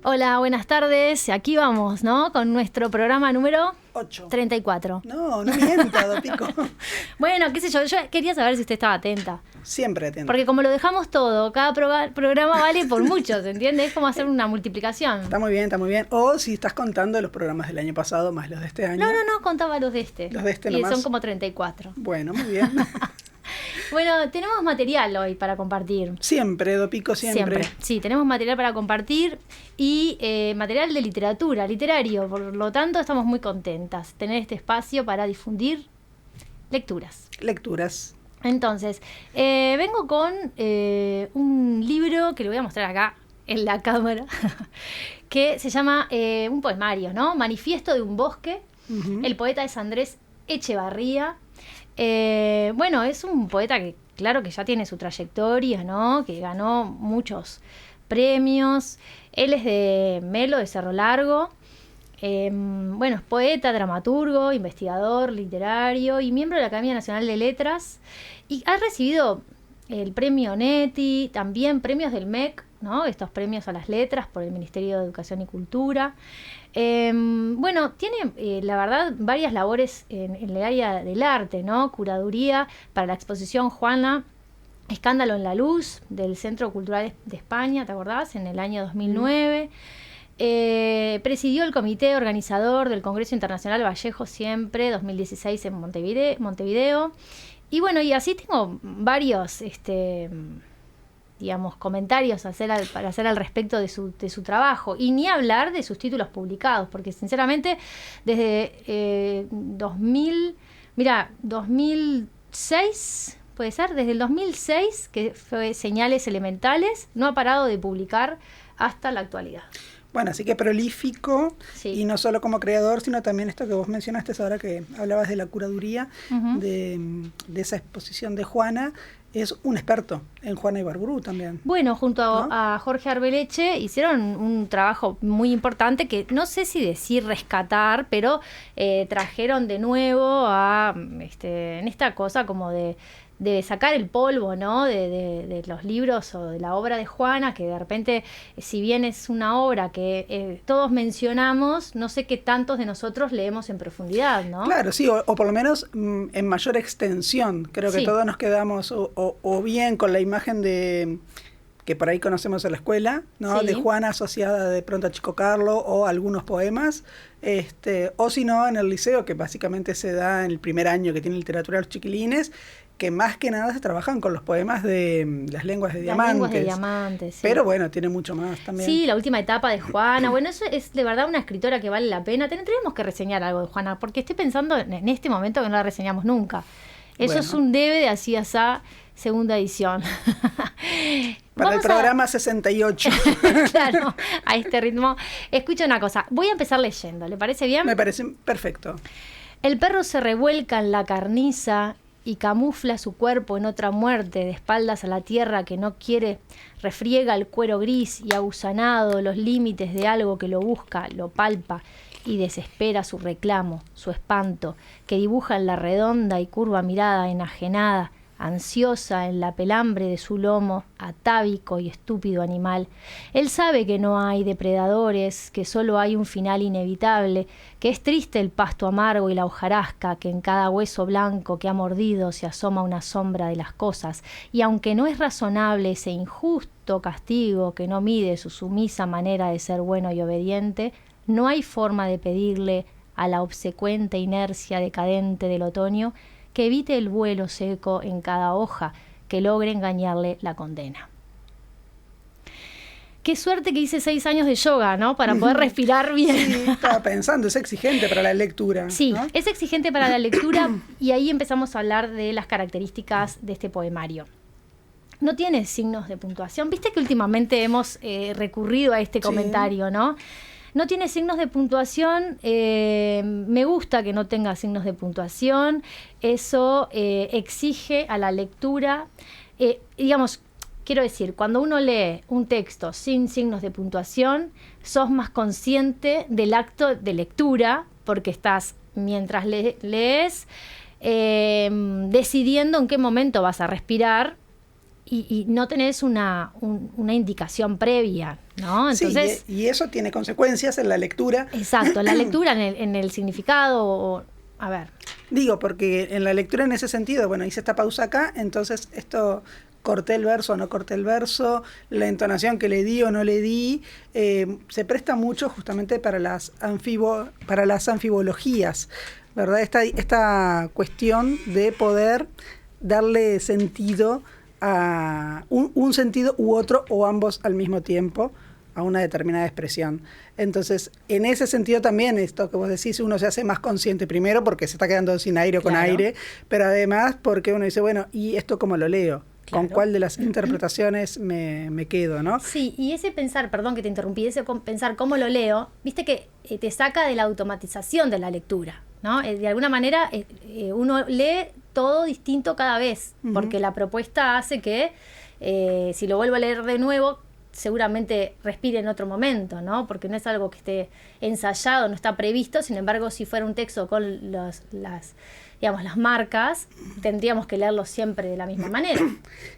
Hola, buenas tardes. Aquí vamos, ¿no? Con nuestro programa número 8. 34. No mienta, Dopico. Bueno, qué sé yo quería saber si usted estaba atenta. Siempre atento. Porque como lo dejamos todo, cada programa vale por muchos, ¿entiendes? Es como hacer una multiplicación. Está muy bien, está muy bien. O si estás contando los programas del año pasado más los de este año. No, contaba los de este. Los de este y nomás. son como 34. Bueno, muy bien. Bueno, tenemos material hoy para compartir. Siempre, Dopico, siempre. Sí, tenemos material para compartir y material de literatura, literario. Por lo tanto, estamos muy contentas de tener este espacio para difundir lecturas. Lecturas. Entonces, vengo con un libro que le voy a mostrar acá en la cámara, que se llama un poemario, ¿no? Manifiesto de un bosque. Uh-huh. El poeta es Andrés Echevarría. Bueno, es un poeta que, claro, que ya tiene su trayectoria, ¿no? Que ganó muchos premios. Él es de Melo, de Cerro Largo. Bueno, es poeta, dramaturgo, investigador literario y miembro de la Academia Nacional de Letras. Y ha recibido el premio Neti, también premios del MEC, ¿no? Estos premios a las letras por el Ministerio de Educación y Cultura. Bueno, tiene, la verdad, varias labores en el área del arte, ¿no? Curaduría para la exposición Juana, Escándalo en la Luz, del Centro Cultural de España, ¿te acordás? En el año 2009. Presidió el comité organizador del Congreso Internacional Vallejo Siempre, 2016 en Montevideo. Y bueno, y así tengo varios digamos, comentarios para hacer al respecto de su trabajo. Y ni hablar de sus títulos publicados, porque sinceramente desde 2006, puede ser, desde el 2006, que fue Señales Elementales, no ha parado de publicar hasta la actualidad. Bueno, así que prolífico, sí. Y no solo como creador, sino también esto que vos mencionaste ahora que hablabas de la curaduría, uh-huh, de esa exposición de Juana. Es un experto en Juana Ibarburu también. Bueno, junto a Jorge Arbeleche hicieron un trabajo muy importante que no sé si decir rescatar, pero trajeron de nuevo en esta cosa como de sacar el polvo, ¿no? De los libros o de la obra de Juana, que de repente, si bien es una obra que todos mencionamos, no sé qué tantos de nosotros leemos en profundidad, ¿no? Claro, sí, o por lo menos en mayor extensión. Creo que todos nos quedamos o bien con la imagen de que por ahí conocemos en la escuela, ¿no? Sí. De Juana asociada de pronto a Chico Carlo o algunos poemas, o si no en el liceo, que básicamente se da en el primer año que tiene literatura de los chiquilines, que más que nada se trabajan con los poemas de las lenguas de diamantes. Las lenguas de diamantes, sí. Pero bueno, tiene mucho más también. Sí, la última etapa de Juana. Bueno, eso es de verdad una escritora que vale la pena. Tendríamos que reseñar algo de Juana, porque estoy pensando en este momento que no la reseñamos nunca. Eso es un debe de Así Asá, segunda edición. Para el programa 68. Claro, a este ritmo. Escucha una cosa, voy a empezar leyendo, ¿le parece bien? Me parece perfecto. El perro se revuelca en la carniza y camufla su cuerpo en otra muerte, de espaldas a la tierra que no quiere, refriega el cuero gris y agusanado los límites de algo que lo busca, lo palpa y desespera su reclamo, su espanto, que dibuja en la redonda y curva mirada enajenada, ansiosa en la pelambre de su lomo, atávico y estúpido animal. Él sabe que no hay depredadores, que solo hay un final inevitable, que es triste el pasto amargo y la hojarasca, que en cada hueso blanco que ha mordido se asoma una sombra de las cosas, y aunque no es razonable ese injusto castigo que no mide su sumisa manera de ser bueno y obediente, no hay forma de pedirle a la obsecuente inercia decadente del otoño que evite el vuelo seco en cada hoja, que logre engañarle la condena. Qué suerte que hice 6 años de yoga, ¿no? Para poder respirar bien. Sí, estaba pensando, es exigente para la lectura. Sí, ¿no? Es exigente para la lectura y ahí empezamos a hablar de las características de este poemario. No tiene signos de puntuación. Viste que últimamente hemos recurrido a este comentario, ¿no? No tiene signos de puntuación, me gusta que no tenga signos de puntuación, eso exige a la lectura, digamos, quiero decir, cuando uno lee un texto sin signos de puntuación, sos más consciente del acto de lectura, porque estás, mientras lees, decidiendo en qué momento vas a respirar y no tenés una indicación previa, ¿no? Entonces, sí, y eso tiene consecuencias en la lectura. Exacto, la lectura en el significado, a ver. Digo, porque en la lectura en ese sentido, bueno, hice esta pausa acá, entonces esto, corté el verso o no corté el verso, la entonación que le di o no le di, se presta mucho justamente para las anfibologías, ¿verdad? Esta cuestión de poder darle sentido a un sentido u otro o ambos al mismo tiempo a una determinada expresión. Entonces, en ese sentido también esto que vos decís, uno se hace más consciente primero porque se está quedando sin aire o con aire, pero además porque uno dice, bueno, ¿y esto cómo lo leo? Claro. ¿Con cuál de las interpretaciones me quedo, no? Sí, y ese pensar, perdón que te interrumpí, ese pensar cómo lo leo, viste que te saca de la automatización de la lectura, ¿no? De alguna manera uno lee todo distinto cada vez, porque la propuesta hace que si lo vuelvo a leer de nuevo, seguramente respire en otro momento, ¿no? Porque no es algo que esté ensayado, no está previsto. Sin embargo, si fuera un texto con las marcas, tendríamos que leerlo siempre de la misma manera.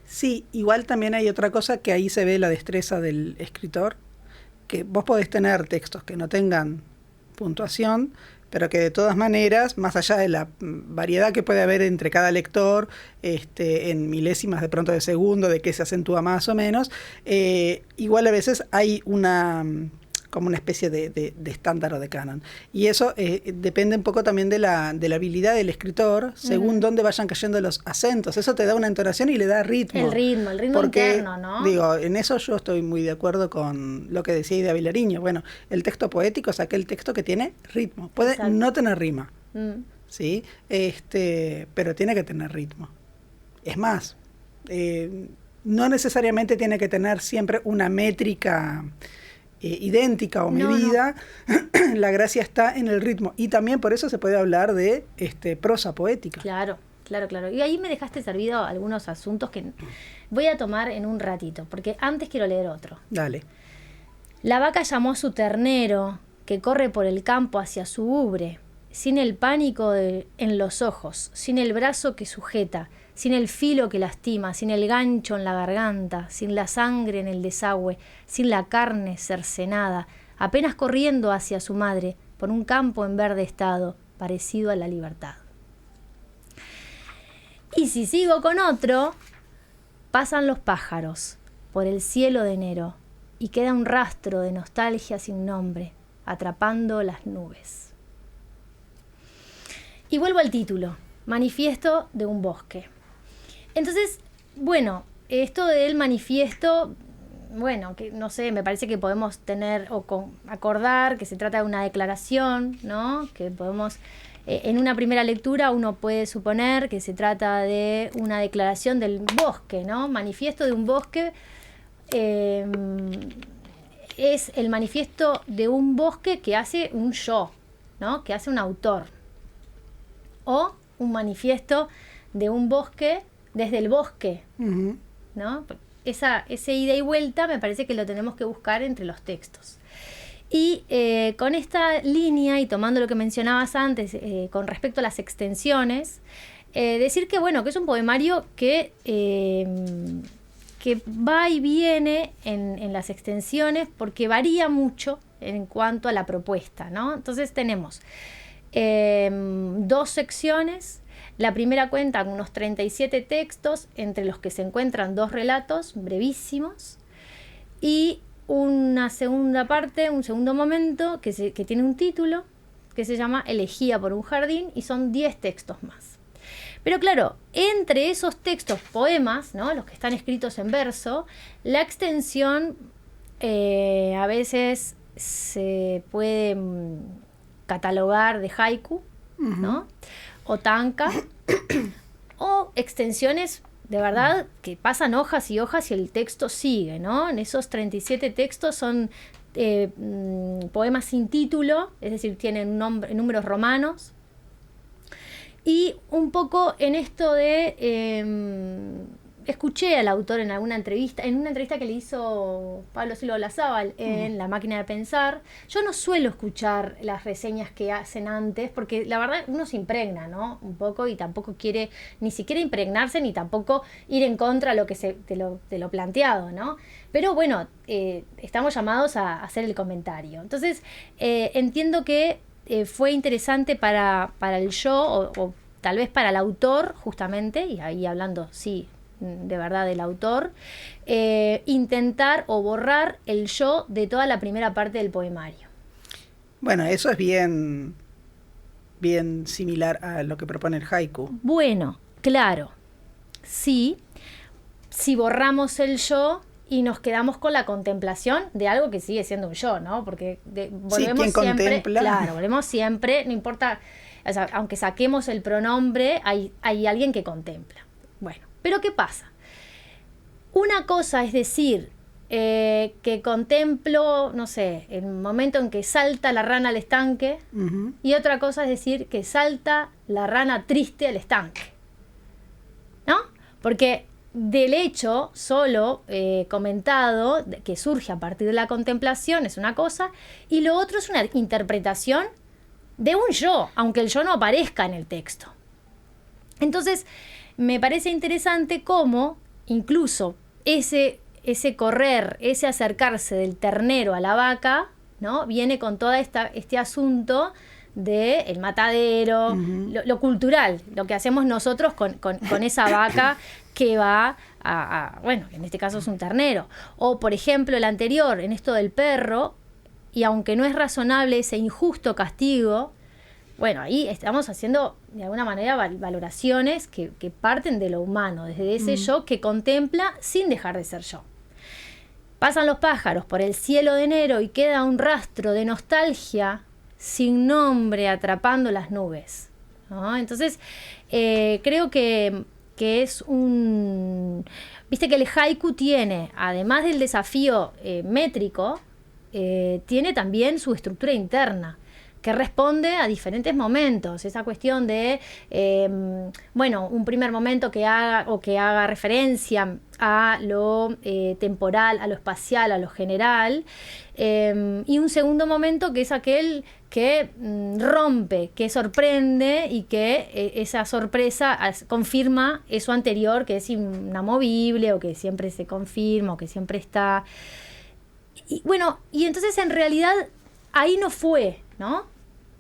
Sí, igual también hay otra cosa que ahí se ve la destreza del escritor, que vos podés tener textos que no tengan puntuación, pero que de todas maneras, más allá de la variedad que puede haber entre cada lector, en milésimas de pronto de segundo, de qué se acentúa más o menos, igual a veces hay como una especie de estándar o de canon. Y eso depende un poco también de la habilidad del escritor, según dónde vayan cayendo los acentos. Eso te da una entonación y le da ritmo. El ritmo porque, interno, ¿no? Digo, en eso yo estoy muy de acuerdo con lo que decía Ida Vilariño. Bueno, el texto poético es aquel texto que tiene ritmo. Puede no tener rima, ¿sí? Pero tiene que tener ritmo. Es más, no necesariamente tiene que tener siempre una métrica idéntica o medida. No. La gracia está en el ritmo, y también por eso se puede hablar de prosa poética. Claro. Y ahí me dejaste servido algunos asuntos que voy a tomar en un ratito, porque antes quiero leer otro. Dale. La vaca llamó a su ternero, que corre por el campo hacia su ubre, sin el pánico en los ojos, sin el brazo que sujeta, sin el filo que lastima, sin el gancho en la garganta, sin la sangre en el desagüe, sin la carne cercenada, apenas corriendo hacia su madre por un campo en verde estado, parecido a la libertad. Y si sigo con otro, pasan los pájaros por el cielo de enero y queda un rastro de nostalgia sin nombre, atrapando las nubes. Y vuelvo al título, Manifiesto de un bosque. Entonces, bueno, esto del manifiesto, bueno, que no sé, me parece que podemos tener acordar que se trata de una declaración, ¿no? Que podemos, en una primera lectura uno puede suponer que se trata de una declaración del bosque, ¿no? Manifiesto de un bosque es el manifiesto de un bosque que hace un yo, ¿no? Que hace un autor. O un manifiesto de un bosque desde el bosque, ¿no? Ese ida y vuelta me parece que lo tenemos que buscar entre los textos. Y con esta línea, y tomando lo que mencionabas antes con respecto a las extensiones, decir que, bueno, que es un poemario que va y viene en las extensiones porque varía mucho en cuanto a la propuesta, ¿no? Entonces tenemos 2 secciones. La primera cuenta con unos 37 textos, entre los que se encuentran 2 relatos brevísimos, y una segunda parte, un segundo momento, que tiene un título que se llama Elegía por un jardín, y son 10 textos más. Pero claro, entre esos textos, poemas, ¿no? Los que están escritos en verso, la extensión a veces se puede catalogar de haiku, ¿no? O tanka, o extensiones de verdad que pasan hojas y hojas y el texto sigue, ¿no? En esos 37 textos son poemas sin título, es decir, tienen números romanos. Y un poco en esto de escuché al autor en una entrevista que le hizo Pablo Silva Olazábal en La Máquina de Pensar. Yo no suelo escuchar las reseñas que hacen antes, porque la verdad uno se impregna, ¿no? Un poco, y tampoco quiere ni siquiera impregnarse, ni tampoco ir en contra de lo planteado, ¿no? Pero bueno, estamos llamados a hacer el comentario. Entonces, entiendo que fue interesante para el yo, o tal vez para el autor, justamente, y ahí hablando, sí, de verdad del autor, intentar o borrar el yo de toda la primera parte del poemario. Bueno, eso es bien similar a lo que propone el haiku. Bueno, claro, sí, si borramos el yo y nos quedamos con la contemplación de algo que sigue siendo un yo, ¿no? Porque volvemos siempre, contempla. Claro, volvemos siempre, no importa, o sea, aunque saquemos el pronombre, hay alguien que contempla. Bueno, pero ¿qué pasa? Una cosa es decir que contemplo, no sé, el momento en que salta la rana al estanque, y otra cosa es decir que salta la rana triste al estanque, ¿no? Porque del hecho solo comentado, que surge a partir de la contemplación, es una cosa, y lo otro es una interpretación de un yo, aunque el yo no aparezca en el texto. Entonces, me parece interesante cómo incluso ese correr, ese acercarse del ternero a la vaca, ¿no? Viene con todo este asunto del matadero, lo cultural, lo que hacemos nosotros con esa vaca que va bueno, en este caso es un ternero. O, por ejemplo, el anterior, en esto del perro, y aunque no es razonable ese injusto castigo, bueno, ahí estamos haciendo de alguna manera valoraciones que parten de lo humano, desde ese yo que contempla sin dejar de ser yo. Pasan los pájaros por el cielo de enero y queda un rastro de nostalgia sin nombre atrapando las nubes, ¿no? Entonces, creo que es un... Viste que el haiku tiene, además del desafío métrico, tiene también su estructura interna, que responde a diferentes momentos. Esa cuestión de, un primer momento que haga referencia a lo temporal, a lo espacial, a lo general, y un segundo momento que es aquel que rompe, que sorprende y que esa sorpresa confirma eso anterior, que es inamovible o que siempre se confirma o que siempre está. Y entonces en realidad ahí no fue, ¿no?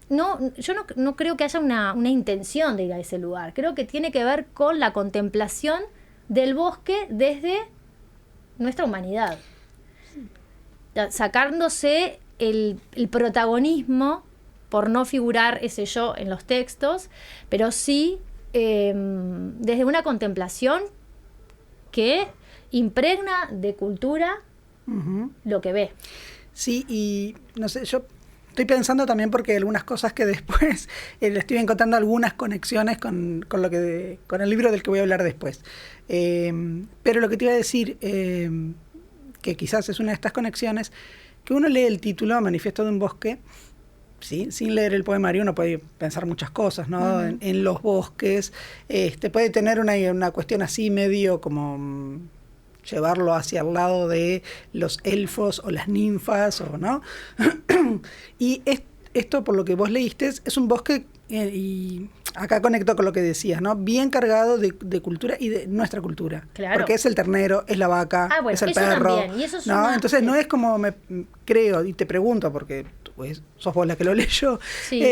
Yo no creo que haya una intención de ir a ese lugar. Creo que tiene que ver con la contemplación del bosque desde nuestra humanidad. Sacándose el protagonismo por no figurar ese yo en los textos, pero sí desde una contemplación que impregna de cultura lo que ve. Sí, y no sé, yo estoy pensando también porque algunas cosas que después le estoy encontrando algunas conexiones con el libro del que voy a hablar después. Pero lo que te iba a decir, que quizás es una de estas conexiones, que uno lee el título, Manifiesto de un bosque, ¿sí? Sin leer el poemario uno puede pensar muchas cosas, ¿no? En los bosques, puede tener una cuestión así medio como llevarlo hacia el lado de los elfos o las ninfas, o ¿no? Y esto, por lo que vos leíste, es un bosque, y acá conecto con lo que decías, ¿no? Bien cargado de cultura y de nuestra cultura. Claro. Porque es el ternero, es la vaca, es el perro. También. Y eso es ¿no? Entonces no es como creo, y te pregunto, porque pues, sos vos la que lo leyó, sí.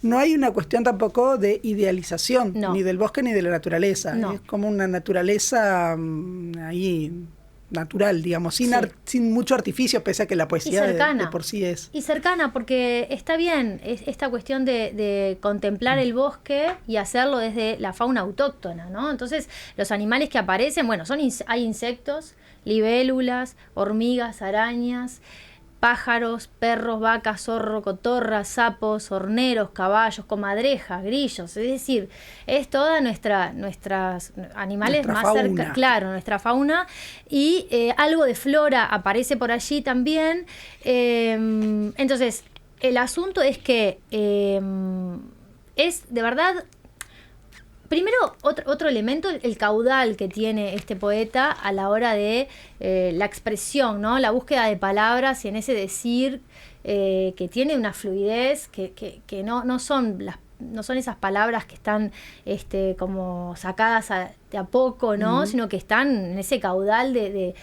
No hay una cuestión tampoco de idealización, ni del bosque ni de la naturaleza. No. Es como una naturaleza ahí natural, digamos, sin mucho artificio, pese a que la poesía de por sí es. Y cercana, porque está bien esta cuestión de contemplar el bosque y hacerlo desde la fauna autóctona, ¿no? Entonces, los animales que aparecen, bueno, hay insectos, libélulas, hormigas, arañas, pájaros, perros, vacas, zorro, cotorras, sapos, horneros, caballos, comadrejas, grillos. Es decir, es toda nuestras animales nuestra más cerca, claro, nuestra fauna. Y algo de flora aparece por allí también. Entonces, el asunto es que es de verdad. primero, otro elemento, el caudal que tiene este poeta a la hora de la expresión, ¿no? La búsqueda de palabras y en ese decir que tiene una fluidez que no son esas palabras que están como sacadas de a poco, ¿no? Sino que están en ese caudal de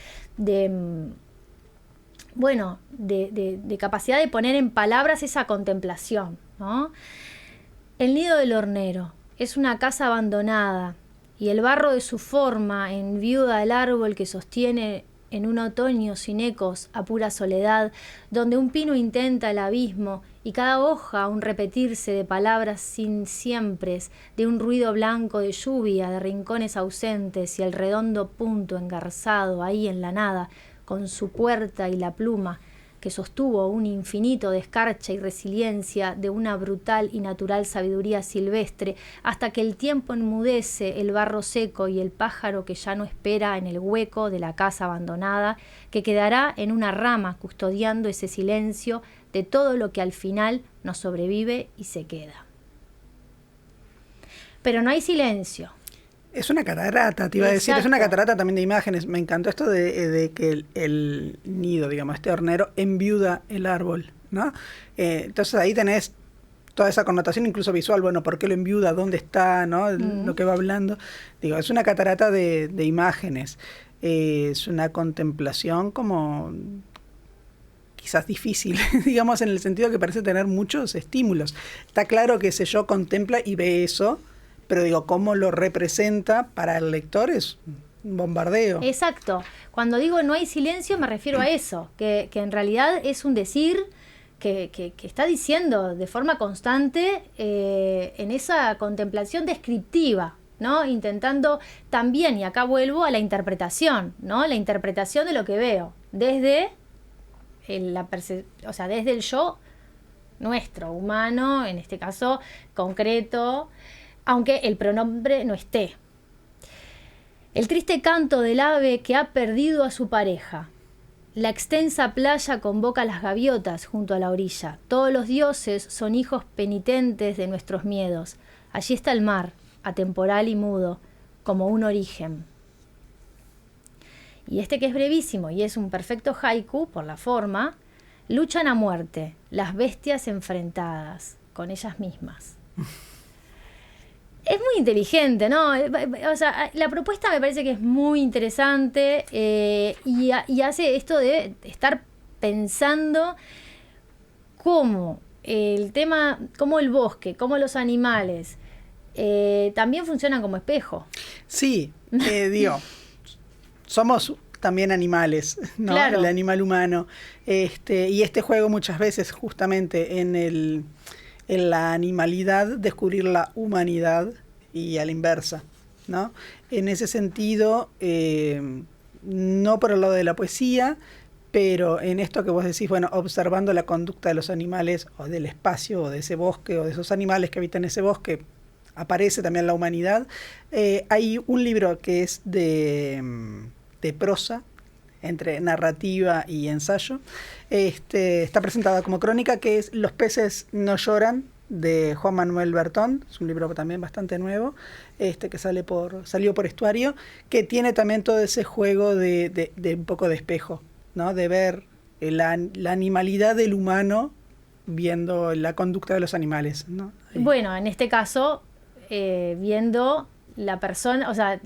capacidad de poner en palabras esa contemplación, ¿no? El nido del hornero es una casa abandonada y el barro de su forma enviuda el árbol que sostiene en un otoño sin ecos a pura soledad, donde un pino intenta el abismo y cada hoja un repetirse de palabras sin siempres, de un ruido blanco de lluvia, de rincones ausentes y el redondo punto engarzado ahí en la nada, con su puerta y la pluma, que sostuvo un infinito de escarcha y resiliencia de una brutal y natural sabiduría silvestre, hasta que el tiempo enmudece el barro seco y el pájaro que ya no espera en el hueco de la casa abandonada, que quedará en una rama custodiando ese silencio de todo lo que al final nos sobrevive y se queda. Pero no hay silencio. Es una catarata, te iba a decir, es una catarata también de imágenes. Me encantó esto de que el nido, digamos, este hornero, enviuda el árbol, ¿no? Entonces ahí tenés toda esa connotación, incluso visual, bueno, ¿por qué lo enviuda? ¿Dónde está? ¿No? Lo que va hablando. Digo, es una catarata de imágenes. Es una contemplación como quizás difícil, digamos, en el sentido que parece tener muchos estímulos. Está claro que ese yo contempla y ve eso, pero digo, cómo lo representa para el lector es un bombardeo. Exacto. Cuando digo no hay silencio me refiero a eso, que en realidad es un decir que está diciendo de forma constante en esa contemplación descriptiva, ¿no? Intentando también, y acá vuelvo a la interpretación, ¿no? La interpretación de lo que veo, desde desde el yo nuestro, humano, en este caso concreto, aunque el pronombre no esté. El triste canto del ave que ha perdido a su pareja. La extensa playa convoca a las gaviotas junto a la orilla. Todos los dioses son hijos penitentes de nuestros miedos. Allí está el mar, atemporal y mudo, como un origen. Y este que es brevísimo y es un perfecto haiku por la forma, luchan a muerte, las bestias enfrentadas con ellas mismas. Es muy inteligente, ¿no? O sea, la propuesta me parece que es muy interesante y hace esto de estar pensando cómo el tema, cómo el bosque, cómo los animales también funcionan como espejo. Sí, digo, somos también animales, ¿no? Claro. El animal humano. Y este juego muchas veces justamente en la animalidad descubrir la humanidad y a la inversa, ¿no? En ese sentido, no por el lado de la poesía, pero en esto que vos decís, bueno, observando la conducta de los animales o del espacio o de ese bosque o de esos animales que habitan ese bosque, aparece también la humanidad. Hay un libro que es de prosa, entre narrativa y ensayo. Está presentada como crónica, que es Los peces no lloran, de Juan Manuel Bertón. Es un libro también bastante nuevo, que salió por Estuario, que tiene también todo ese juego de un poco de espejo, ¿no? De ver la animalidad del humano viendo la conducta de los animales, ¿no? Bueno, en este caso, viendo la persona, o sea,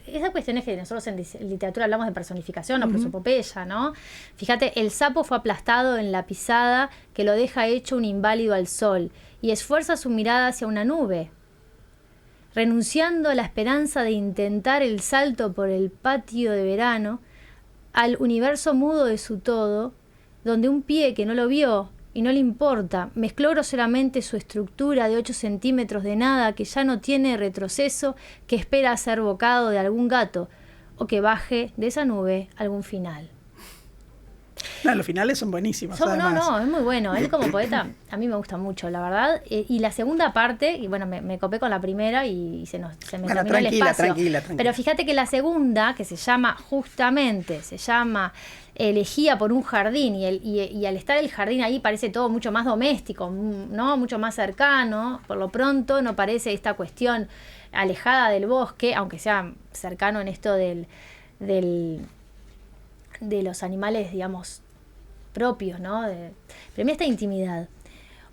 esa cuestión es que nosotros en literatura hablamos de personificación o prosopopeya, ¿no? Fíjate, el sapo fue aplastado en la pisada que lo deja hecho un inválido al sol y esfuerza su mirada hacia una nube, renunciando a la esperanza de intentar el salto por el patio de verano al universo mudo de su todo, donde un pie que no lo vio y no le importa, mezcló groseramente su estructura de 8 centímetros de nada que ya no tiene retroceso, que espera ser bocado de algún gato o que baje de esa nube algún final. No, los finales son buenísimos. No, es muy bueno. Él como poeta, a mí me gusta mucho, la verdad. Y la segunda parte, y bueno, me copé con la primera y se me terminó el espacio. Tranquila. Pero fíjate que la segunda, que se llama Elegía por un jardín, y al estar el jardín ahí parece todo mucho más doméstico, ¿no? Mucho más cercano. Por lo pronto no parece esta cuestión alejada del bosque, aunque sea cercano en esto de los animales, digamos, propios, ¿no? Pero mira esta intimidad.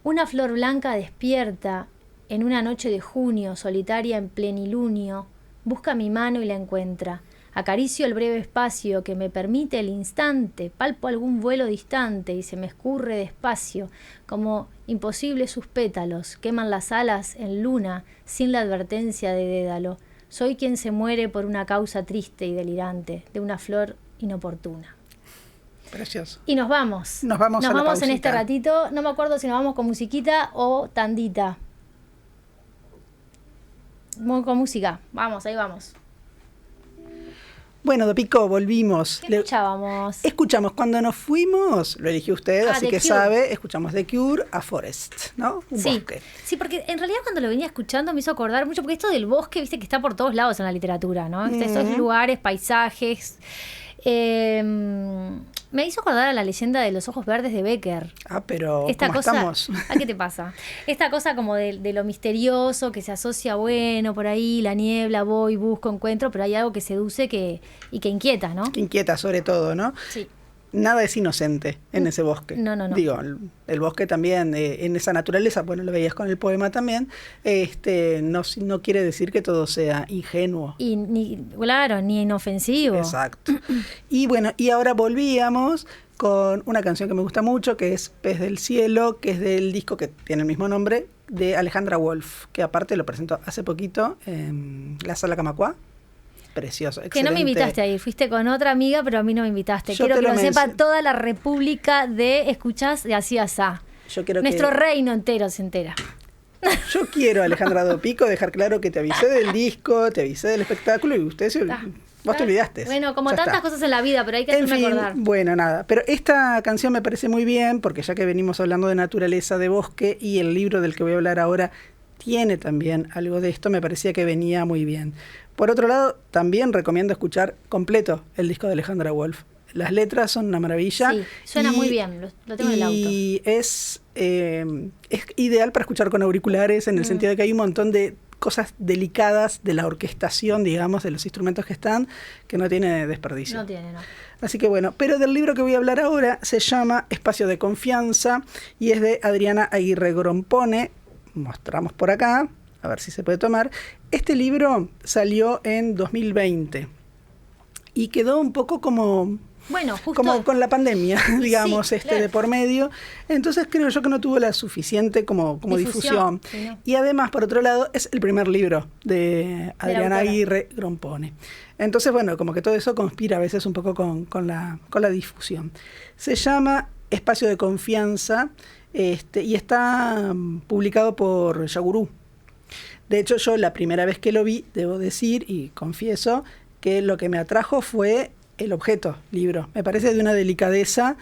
Una flor blanca despierta en una noche de junio, solitaria en plenilunio, busca mi mano y la encuentra. Acaricio el breve espacio que me permite el instante, palpo algún vuelo distante y se me escurre despacio, como imposibles sus pétalos, queman las alas en luna sin la advertencia de Dédalo. Soy quien se muere por una causa triste y delirante, de una flor inoportuna. Precioso. Y nos vamos. Nos vamos en este ratito. No me acuerdo si nos vamos con musiquita o tandita. Con música. Vamos, ahí vamos. Bueno, Dopico, volvimos. ¿Qué escuchábamos? Escuchamos cuando nos fuimos, lo eligió usted, así The que Cure. sabe, escuchamos The Cure a Forest, ¿no? Un bosque. Sí, porque en realidad cuando lo venía escuchando me hizo acordar mucho, porque esto del bosque, viste que está por todos lados en la literatura, ¿no? Estos lugares, paisajes. Me hizo acordar a la leyenda de los ojos verdes de Becker. Ah, pero Esta ¿cómo cosa, estamos? ¿qué te pasa? Esta cosa como de lo misterioso que se asocia, bueno, por ahí la niebla, voy, busco, encuentro, pero hay algo que seduce y que inquieta, ¿no? Que inquieta sobre todo, ¿no? Sí. Nada es inocente en ese bosque. No. Digo, el bosque también, en esa naturaleza, bueno, lo veías con el poema también, no quiere decir que todo sea ingenuo. Y ni inofensivo. Exacto. Y bueno, y ahora volvíamos con una canción que me gusta mucho, que es Pez del Cielo, que es del disco que tiene el mismo nombre, de Alejandra Wolf, que aparte lo presentó hace poquito en la Sala Camacuá. Precioso, excelente. Que no me invitaste a ir, fuiste con otra amiga, pero a mí no me invitaste. Yo Quiero que lo sepa mencioné. toda la república de escuchás de así asá. Yo quiero Nuestro reino entero se entera. Yo quiero, Alejandra Dopico, dejar claro que te avisé del disco, te avisé del espectáculo y vos te olvidaste. Bueno, como Ya tantas está. cosas en la vida, pero hay que hacerme acordar. Bueno, nada. Pero esta canción me parece muy bien, porque ya que venimos hablando de naturaleza, de bosque, y el libro del que voy a hablar ahora tiene también algo de esto, me parecía que venía muy bien. Por otro lado, también recomiendo escuchar completo el disco de Alejandra Wolf. Las letras son una maravilla. Sí, suena muy bien, lo tengo en el auto. Y es ideal para escuchar con auriculares, en el sentido de que hay un montón de cosas delicadas de la orquestación, digamos, de los instrumentos que están, que no tiene desperdicio. No tiene, no. Así que bueno, pero del libro que voy a hablar ahora se llama Espacio de Confianza y es de Adriana Aguirre Grompone. Mostramos por acá, a ver si se puede tomar. Este libro salió en 2020 y quedó un poco como con la pandemia, digamos, Sí, claro. de por medio. Entonces creo yo que no tuvo la suficiente como difusión. Sí, ¿no? Y además, por otro lado, es el primer libro de Adriana Aguirre Grompone. Entonces, bueno, como que todo eso conspira a veces un poco con la difusión. Se llama Espacio de Confianza y está publicado por Yagurú. De hecho, yo la primera vez que lo vi, debo decir, y confieso, que lo que me atrajo fue el objeto, libro. Me parece de una delicadeza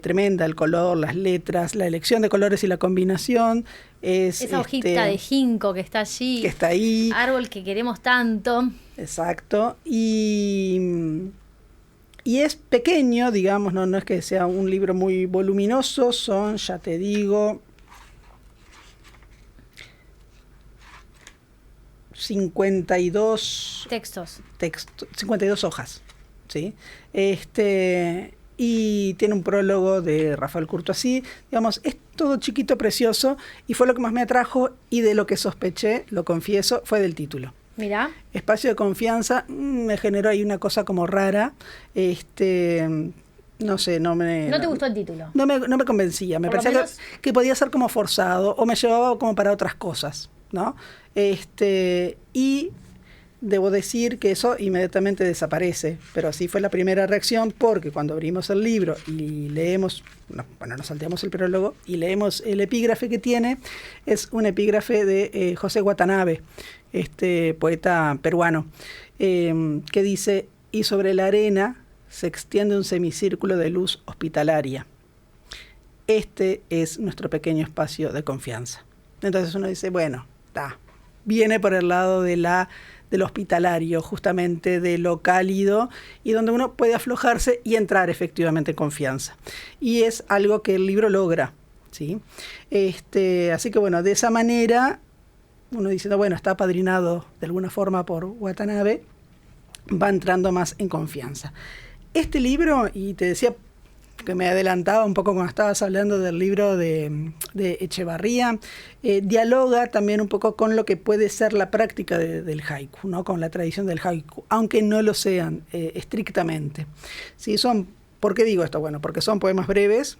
tremenda, el color, las letras, la elección de colores y la combinación. Esa hojita de ginkgo que está allí. Que está ahí. Árbol que queremos tanto. Exacto. Y es pequeño, digamos, no es que sea un libro muy voluminoso, son, ya te digo, 52 textos, 52 hojas, ¿sí? Y tiene un prólogo de Rafael Courtoisí, digamos, es todo chiquito, precioso, y fue lo que más me atrajo, y de lo que sospeché, lo confieso, fue del título. Mirá. Espacio de Confianza, me generó ahí una cosa como rara, no sé, ¿No te gustó el título? No me convencía, me parecía que podía ser como forzado, o me llevaba como para otras cosas, ¿no? Y debo decir que eso inmediatamente desaparece, pero así fue la primera reacción, porque cuando abrimos el libro y leemos, nos salteamos el prólogo y leemos el epígrafe que tiene, es un epígrafe de José Watanabe, poeta peruano, que dice: y sobre la arena se extiende un semicírculo de luz hospitalaria. Este es nuestro pequeño espacio de confianza. Entonces uno dice, bueno, viene por el lado del hospitalario, justamente de lo cálido, y donde uno puede aflojarse y entrar efectivamente en confianza. Y es algo que el libro logra, ¿sí? Así que bueno, de esa manera uno diciendo, bueno, está apadrinado de alguna forma por Watanabe, va entrando más en confianza. Este libro, y te decía que me adelantaba un poco cuando estabas hablando del libro de Echevarría, dialoga también un poco con lo que puede ser la práctica del haiku, ¿no? Con la tradición del haiku, aunque no lo sean estrictamente. ¿Sí? ¿Por qué digo esto? Bueno, porque son poemas breves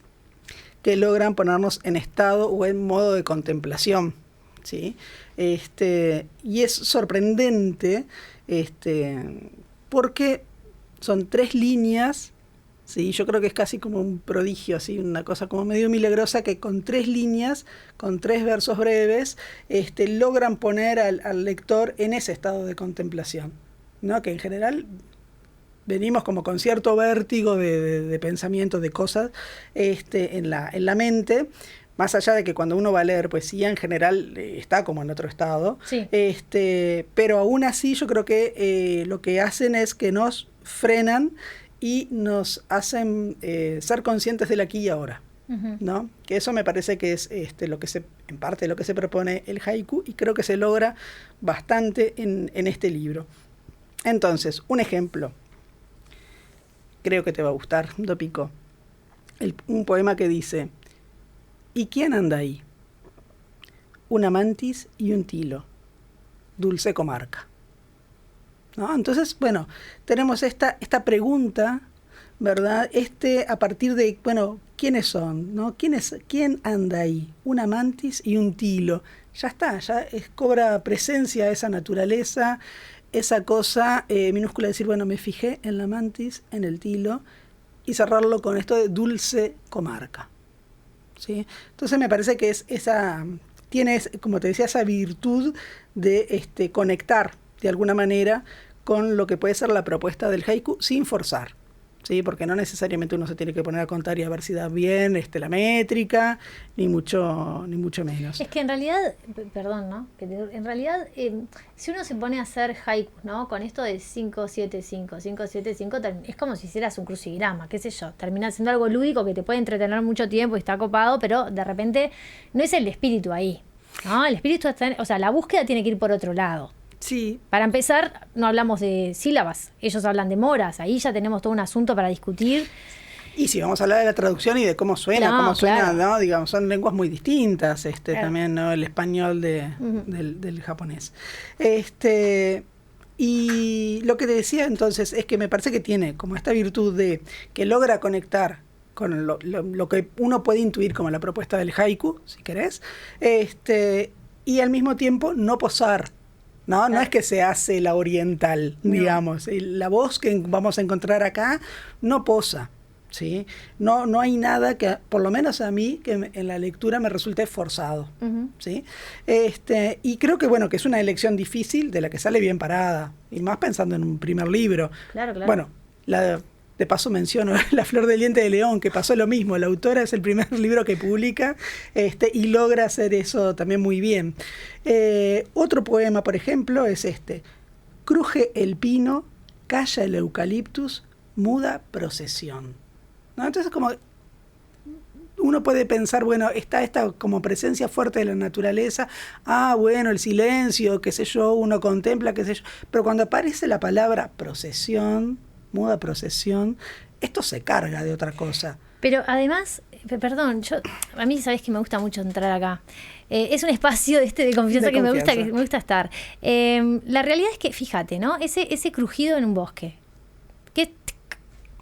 que logran ponernos en estado o en modo de contemplación, ¿sí? Y es sorprendente porque son 3 líneas. Sí, yo creo que es casi como un prodigio, así, una cosa como medio milagrosa, que con 3 líneas, con 3 versos breves, logran poner al lector en ese estado de contemplación, ¿no? Que en general venimos como con cierto vértigo de pensamiento, de cosas en la mente, más allá de que cuando uno va a leer poesía, en general está como en otro estado, sí. Pero aún así yo creo que lo que hacen es que nos frenan y nos hacen ser conscientes del aquí y ahora, ¿no? Que eso me parece que es en parte lo que se propone el haiku, y creo que se logra bastante en este libro. Entonces, un ejemplo, creo que te va a gustar, Dopico. Un poema que dice: ¿y quién anda ahí? Una mantis y un tilo, dulce comarca. ¿No? Entonces, bueno, tenemos esta pregunta, ¿verdad? A partir de, bueno, ¿quiénes son? ¿No? ¿Quién anda ahí? Una mantis y un tilo. Ya está, cobra presencia esa naturaleza, esa cosa minúscula de decir, bueno, me fijé en la mantis, en el tilo, y cerrarlo con esto de dulce comarca, ¿sí? Entonces me parece que tiene, como te decía, esa virtud de conectar de alguna manera con lo que puede ser la propuesta del haiku sin forzar, ¿sí? Porque no necesariamente uno se tiene que poner a contar y a ver si da bien la métrica, ni mucho menos. Es que en realidad, perdón, ¿no? En realidad, si uno se pone a hacer haikus, ¿no? Con esto de 5, 7, 5, 5, 7, 5, es como si hicieras un crucigrama, qué sé yo. Termina siendo algo lúdico que te puede entretener mucho tiempo y está copado, pero de repente no es el espíritu ahí, ¿no? El espíritu la búsqueda tiene que ir por otro lado. Sí. Para empezar, no hablamos de sílabas, ellos hablan de moras, ahí ya tenemos todo un asunto para discutir. Y si vamos a hablar de la traducción y de cómo suena, claro. ¿no? Digamos, son lenguas muy distintas, claro. También, ¿no? El español del japonés. Y lo que te decía entonces es que me parece que tiene como esta virtud de que logra conectar con lo que uno puede intuir como la propuesta del haiku, si querés, y al mismo tiempo no posar. No, no es que se hace la oriental, digamos. La voz que vamos a encontrar acá no posa, ¿sí? No hay nada que, por lo menos a mí, que en la lectura me resulte forzado, ¿sí? Y creo que, bueno, que es una elección difícil de la que sale bien parada, y más pensando en un primer libro. Claro. Bueno, de paso menciono La flor del diente de león, que pasó lo mismo. La autora es el primer libro que publica y logra hacer eso también muy bien. Otro poema, por ejemplo, es cruje el pino, calla el eucaliptus, muda procesión, ¿no? Entonces, como uno puede pensar, bueno, está esta como presencia fuerte de la naturaleza, bueno, el silencio, qué sé yo, uno contempla, qué sé yo, pero cuando aparece la palabra procesión, muda procesión, esto se carga de otra cosa. Pero además, perdón, a mí sabés que me gusta mucho entrar acá. Es un espacio de confianza que me gusta estar. La realidad es que, fíjate, ¿no? Ese crujido en un bosque.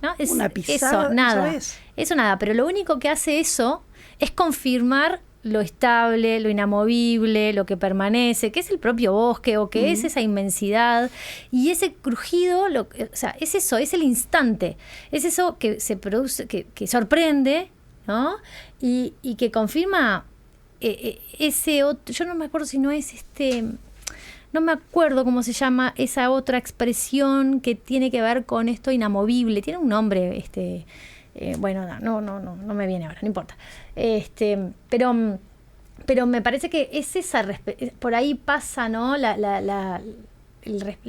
¿No? Una pisada, eso, nada. Eso nada, pero lo único que hace eso es confirmar lo estable, lo inamovible, lo que permanece, que es el propio bosque o que es esa inmensidad. Y ese crujido, es eso, es el instante. Es eso que se produce, que sorprende, ¿no? Y que confirma ese otro. Yo no me acuerdo si no es no me acuerdo cómo se llama esa otra expresión que tiene que ver con esto inamovible. Tiene un nombre, bueno, no me viene ahora, no importa. Pero me parece que es esa, por ahí pasa, ¿no? La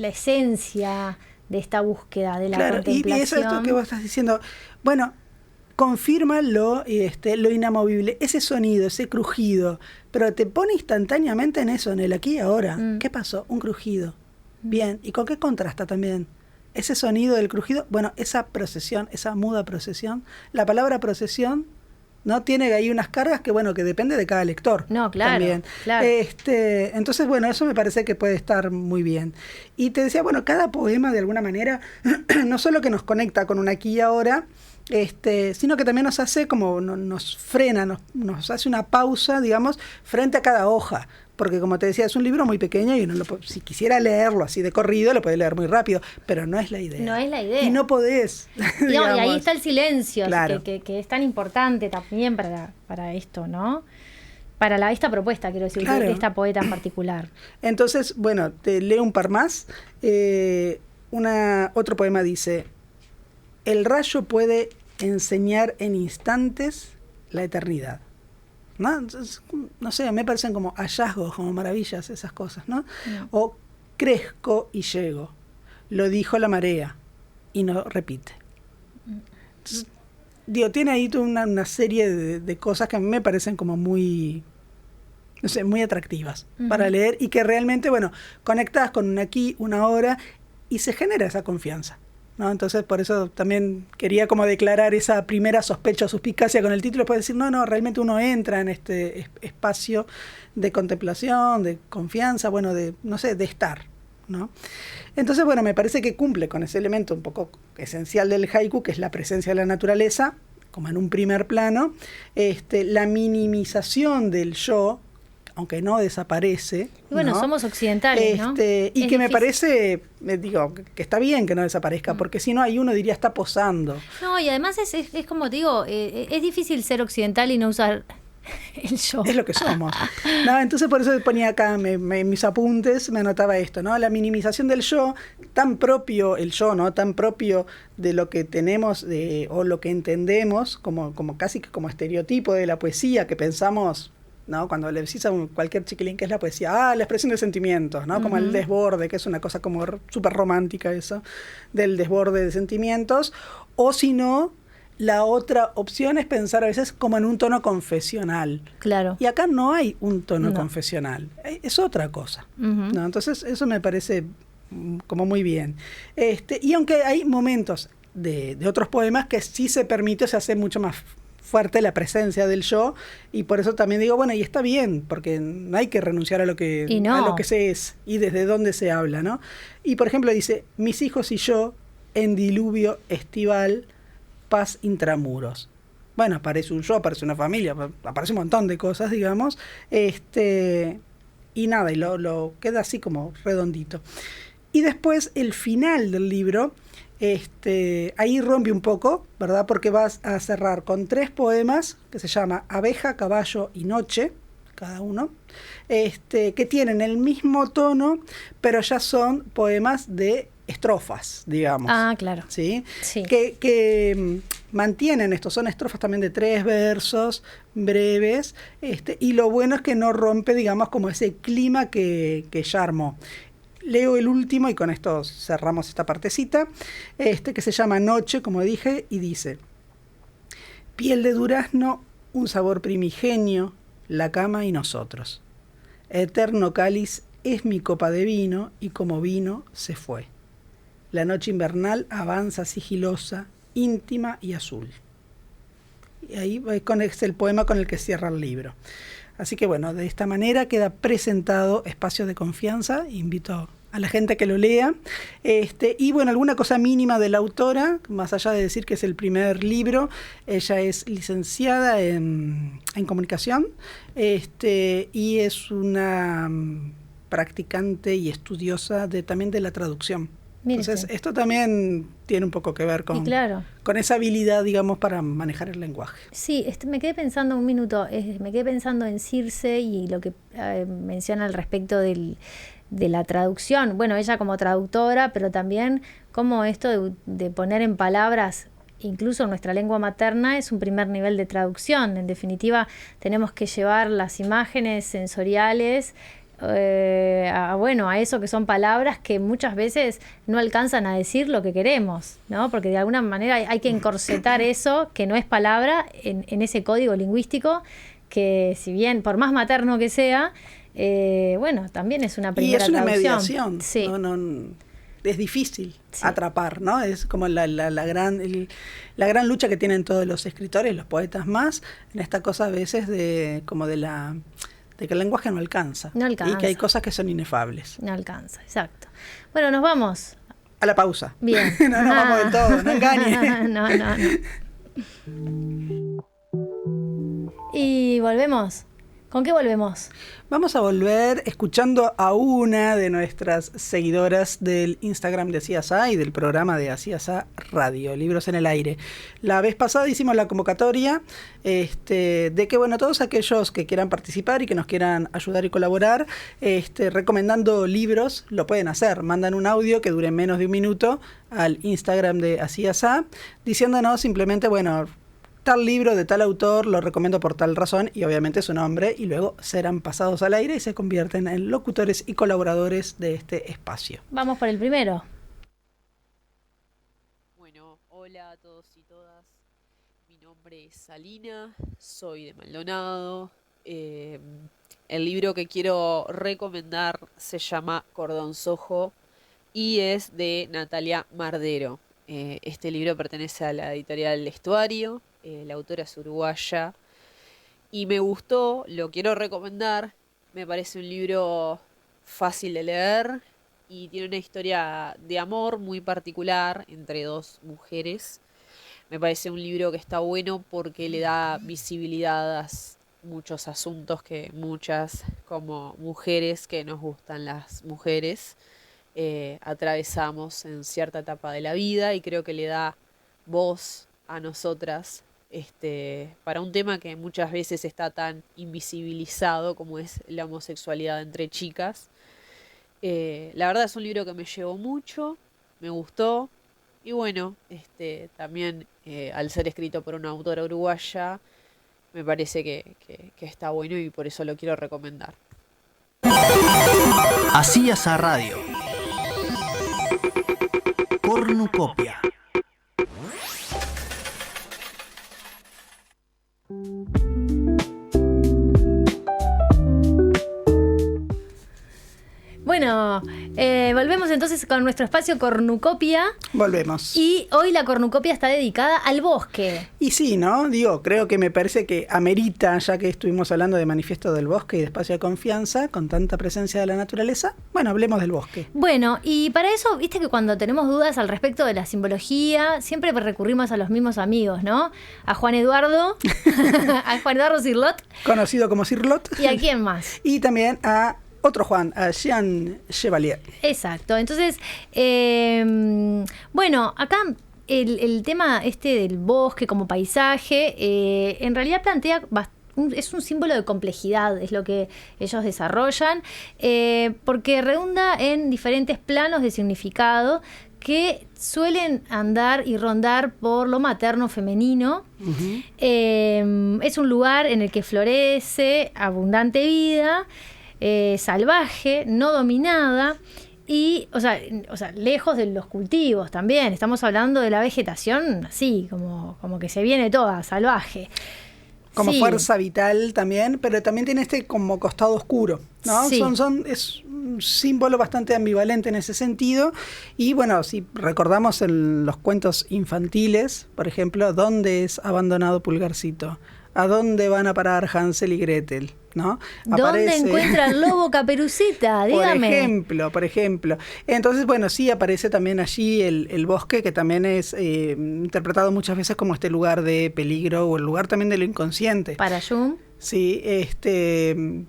esencia de esta búsqueda de la contemplación. Y eso es lo que vos estás diciendo. Bueno, confirma lo inamovible, ese sonido, ese crujido, pero te pone instantáneamente en eso, en el aquí y ahora. ¿Qué pasó? Un crujido. Bien, ¿y con qué contrasta también? Ese sonido del crujido, bueno, esa procesión, esa muda procesión, la palabra procesión, ¿no? Tiene ahí unas cargas que, bueno, que depende de cada lector. No, claro, también. claro. Entonces, bueno, eso me parece que puede estar muy bien. Y te decía, bueno, cada poema de alguna manera, no solo que nos conecta con un aquí y ahora, sino que también nos hace como, nos frena, nos hace una pausa, digamos, frente a cada hoja. Porque como te decía, es un libro muy pequeño y si quisiera leerlo así de corrido, lo podés leer muy rápido, pero no es la idea. No es la idea. Y no podés. Y ahí está el silencio, claro. que es tan importante también para esto, ¿no? Para esta propuesta, quiero decir, claro, de esta poeta en particular. Entonces, bueno, te leo un par más. Otro poema dice: el rayo puede enseñar en instantes la eternidad. ¿No? Entonces, no sé, me parecen como hallazgos, como maravillas esas cosas, ¿no? O crezco y llego, lo dijo la marea y no repite. Entonces, tiene ahí toda una serie de cosas que a mí me parecen como muy, no sé, muy atractivas para leer y que realmente, bueno, conectadas con un aquí, una ahora y se genera esa confianza, ¿no? Entonces, por eso también quería como declarar esa primera sospecha o suspicacia con el título, para decir, no, realmente uno entra en este espacio de contemplación, de confianza, bueno, de estar, ¿no? Entonces, bueno, me parece que cumple con ese elemento un poco esencial del haiku, que es la presencia de la naturaleza, como en un primer plano, la minimización del yo, aunque no desaparece. Y bueno, ¿no? Somos occidentales, ¿no? Y es que difícil. Me parece, que está bien que no desaparezca, porque si no, ahí uno diría está posando. No, y además es como te digo, es difícil ser occidental y no usar el yo. Es lo que somos. No, entonces por eso ponía acá mis apuntes, me anotaba esto, ¿no? La minimización del yo, tan propio el yo, ¿no? Tan propio de lo que tenemos o lo que entendemos, como casi como estereotipo de la poesía que pensamos, ¿no? Cuando le decís a cualquier chiquilín que es la poesía, la expresión de sentimientos, ¿no? Como el desborde, que es una cosa como súper romántica eso, del desborde de sentimientos, o si no, la otra opción es pensar a veces como en un tono confesional. Claro. Y acá no hay un tono confesional, es otra cosa, ¿no? Entonces eso me parece como muy bien. Y aunque hay momentos de otros poemas que sí se permite, se hace mucho más fuerte la presencia del yo, y por eso también digo, bueno, y está bien, porque no hay que renunciar a lo que se es y desde dónde se habla, ¿no? Y por ejemplo dice, mis hijos y yo en diluvio estival, paz intramuros. Bueno, aparece un yo, aparece una familia, aparece un montón de cosas, digamos, y nada, y lo queda así como redondito. Y después el final del libro, ahí rompe un poco, ¿verdad? Porque vas a cerrar con 3 poemas que se llama Abeja, Caballo y Noche, cada uno, que tienen el mismo tono, pero ya son poemas de estrofas, digamos. Ah, claro. ¿Sí? Sí. Que mantienen esto, son estrofas también de 3 versos breves, y lo bueno es que no rompe, digamos, como ese clima que ya armó. Leo el último y con esto cerramos esta partecita, que se llama Noche, como dije, y dice: piel de durazno, un sabor primigenio, la cama y nosotros. Eterno cáliz es mi copa de vino y como vino se fue. La noche invernal avanza sigilosa, íntima y azul. Y ahí es el poema con el que cierra el libro. Así que bueno, de esta manera queda presentado Espacio de Confianza. Invito a la gente que lo lea. Y bueno, alguna cosa mínima de la autora, más allá de decir que es el primer libro, ella es licenciada en comunicación, y es una practicante y estudiosa también de la traducción. Mírese. Entonces, esto también tiene un poco que ver con esa habilidad, digamos, para manejar el lenguaje. Sí, me quedé pensando un minuto, me quedé pensando en Circe y lo que menciona al respecto de la traducción. Bueno, ella como traductora, pero también como esto de poner en palabras, incluso nuestra lengua materna, es un primer nivel de traducción. En definitiva, tenemos que llevar las imágenes sensoriales a eso que son palabras que muchas veces no alcanzan a decir lo que queremos, ¿no? Porque de alguna manera hay que encorsetar eso que no es palabra en ese código lingüístico que, si bien por más materno que sea, también es una primera traducción. Y es una mediación. Sí. Es difícil atrapar, ¿no? Es como la gran lucha que tienen todos los escritores, los poetas más, en esta cosa a veces de que el lenguaje no alcanza. No alcanza. Y que hay cosas que son inefables. No alcanza, exacto. Bueno, nos vamos. A la pausa. Bien. No nos vamos del todo, no engañe. No. Y volvemos. ¿Con qué volvemos? Vamos a volver escuchando a una de nuestras seguidoras del Instagram de Así Asá y del programa de Así Asá Radio, Libros en el Aire. La vez pasada hicimos la convocatoria de que, todos aquellos que quieran participar y que nos quieran ayudar y colaborar, recomendando libros, lo pueden hacer. Mandan un audio que dure menos de 1 minuto al Instagram de Así Asá, diciéndonos simplemente, tal libro de tal autor lo recomiendo por tal razón, y obviamente su nombre, y luego serán pasados al aire y se convierten en locutores y colaboradores de este espacio. Vamos por el primero. Bueno, hola a todos y todas. Mi nombre es Salina, soy de Maldonado. El libro que quiero recomendar se llama Cordonzojo y es de Natalia Mardero. Este libro pertenece a la editorial Estuario. La autora es uruguaya y me gustó, lo quiero recomendar. Me parece un libro fácil de leer y tiene una historia de amor muy particular entre 2 mujeres. Me parece un libro que está bueno porque le da visibilidad a muchos asuntos que muchas, como mujeres que nos gustan las mujeres, atravesamos en cierta etapa de la vida, y creo que le da voz a nosotras para un tema que muchas veces está tan invisibilizado como es la homosexualidad entre chicas. La verdad es un libro que me llevó mucho, me gustó, y también al ser escrito por una autora uruguaya me parece que está bueno, y por eso lo quiero recomendar. Así Asá Radio. Cornucopia. Bueno, volvemos entonces con nuestro espacio Cornucopia. Volvemos. Y hoy la cornucopia está dedicada al bosque. Y sí, ¿no? Creo que me parece que amerita, ya que estuvimos hablando de Manifiesto del Bosque y de Espacio de Confianza, con tanta presencia de la naturaleza, hablemos del bosque. Bueno, y para eso, viste que cuando tenemos dudas al respecto de la simbología, siempre recurrimos a los mismos amigos, ¿no? A Juan Eduardo, a Juan Eduardo Cirlot. Conocido como Cirlot. ¿Y a quién más? Y también a otro Juan, a Jean Chevalier. Exacto. Entonces, acá el tema del bosque como paisaje, en realidad plantea es un símbolo de complejidad, es lo que ellos desarrollan, porque redunda en diferentes planos de significado que suelen andar y rondar por lo materno femenino. Uh-huh. Es un lugar en el que florece abundante vida, salvaje, no dominada, y, lejos de los cultivos también. Estamos hablando de la vegetación así, como que se viene toda, salvaje. Como sí. Fuerza vital también, pero también tiene como costado oscuro, ¿no? Sí. Es un símbolo bastante ambivalente en ese sentido. Y si recordamos en los cuentos infantiles, por ejemplo, ¿dónde es abandonado Pulgarcito? ¿A dónde van a parar Hansel y Gretel? ¿No? ¿Dónde encuentra el lobo Caperucita? Dígame. Por ejemplo. Entonces, sí aparece también allí el bosque, que también es interpretado muchas veces como este lugar de peligro o el lugar también de lo inconsciente. Para Jung. Sí,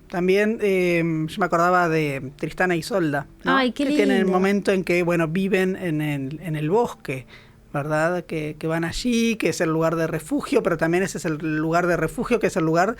también yo me acordaba de Tristán e Isolda, ¿no? Ay, qué lindo. Que tienen el momento en que, viven en el bosque, ¿verdad? Que van allí, que es el lugar de refugio, pero también ese es el lugar de refugio, que es el lugar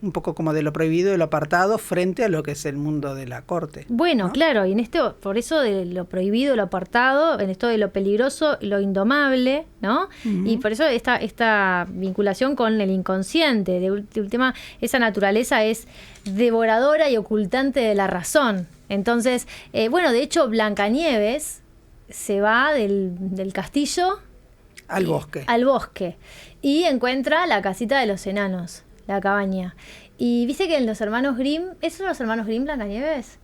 un poco como de lo prohibido y lo apartado frente a lo que es el mundo de la corte. Bueno, ¿no? claro, y en esto, por eso de lo prohibido, lo apartado, en esto de lo peligroso, lo indomable, ¿no? Uh-huh. Y por eso esta vinculación con el inconsciente, de última, esa naturaleza es devoradora y ocultante de la razón. Entonces, bueno, de hecho, Blancanieves se va del castillo al bosque. Al bosque. Y encuentra la casita de los enanos, la cabaña. Y viste que en los hermanos Grimm, ¿esos son los hermanos Grimm, Blancanieves?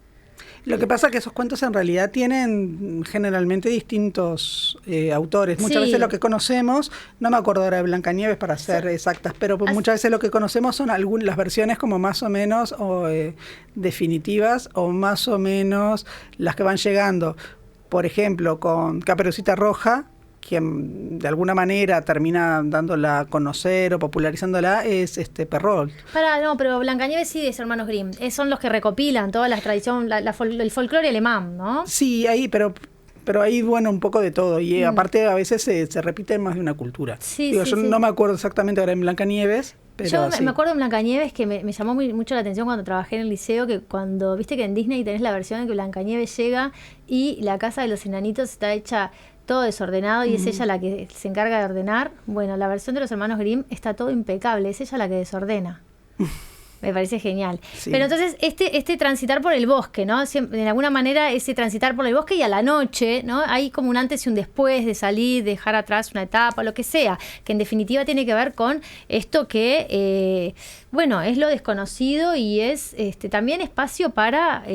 Lo que pasa es que esos cuentos en realidad tienen generalmente distintos autores. Muchas veces lo que conocemos, no me acuerdo ahora de Blancanieves para ser exactas, pero muchas veces lo que conocemos son las versiones como más o menos definitivas o más o menos las que van llegando. Por ejemplo, con Caperucita Roja, quien de alguna manera termina dándola a conocer o popularizándola es Perrault. Pero Blancanieves sí es hermanos Grimm. Son los que recopilan toda la tradición, el folclore alemán, ¿no? Sí, ahí, pero ahí, bueno, un poco de todo. Y aparte a veces se repite más de una cultura. Sí, yo no me acuerdo exactamente ahora en Blancanieves. Pero yo me acuerdo en Blancanieves que me llamó mucho la atención cuando trabajé en el liceo, que cuando, viste que en Disney tenés la versión en que Blancanieves llega y la casa de los enanitos está hecha todo desordenado y es ella la que se encarga de ordenar. Bueno, la versión de los hermanos Grimm está todo impecable, es ella la que desordena. Me parece genial. Sí. Pero entonces, este transitar por el bosque, ¿no? De alguna manera, ese transitar por el bosque y a la noche, ¿no? Hay como un antes y un después de salir, dejar atrás una etapa, lo que sea, que en definitiva tiene que ver con esto que, es lo desconocido y es también espacio para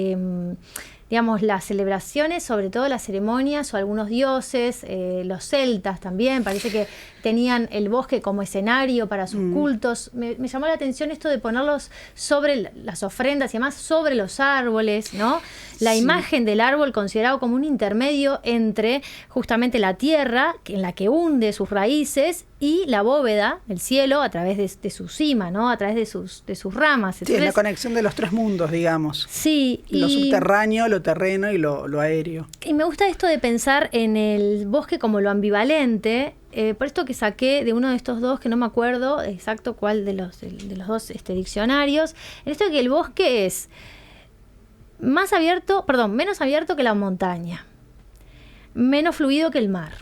digamos, las celebraciones, sobre todo las ceremonias o algunos dioses, los celtas también, parece que tenían el bosque como escenario para sus cultos. Me llamó la atención esto de ponerlos sobre las ofrendas y además sobre los árboles, ¿no? La imagen del árbol considerado como un intermedio entre justamente la tierra, en la que hunde sus raíces, y la bóveda, el cielo, a través de su cima, ¿no? A través de sus ramas. Entonces, sí, es la conexión de los tres mundos, digamos. Sí. Lo subterráneo, lo terreno y lo aéreo. Y me gusta esto de pensar en el bosque como lo ambivalente, por esto que saqué de uno de estos dos, que no me acuerdo exacto cuál de los dos diccionarios, en esto de que el bosque es menos abierto que la montaña, menos fluido que el mar,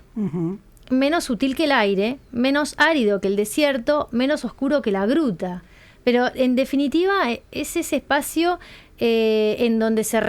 menos sutil que el aire, menos árido que el desierto, menos oscuro que la gruta. Pero en definitiva es ese espacio en donde se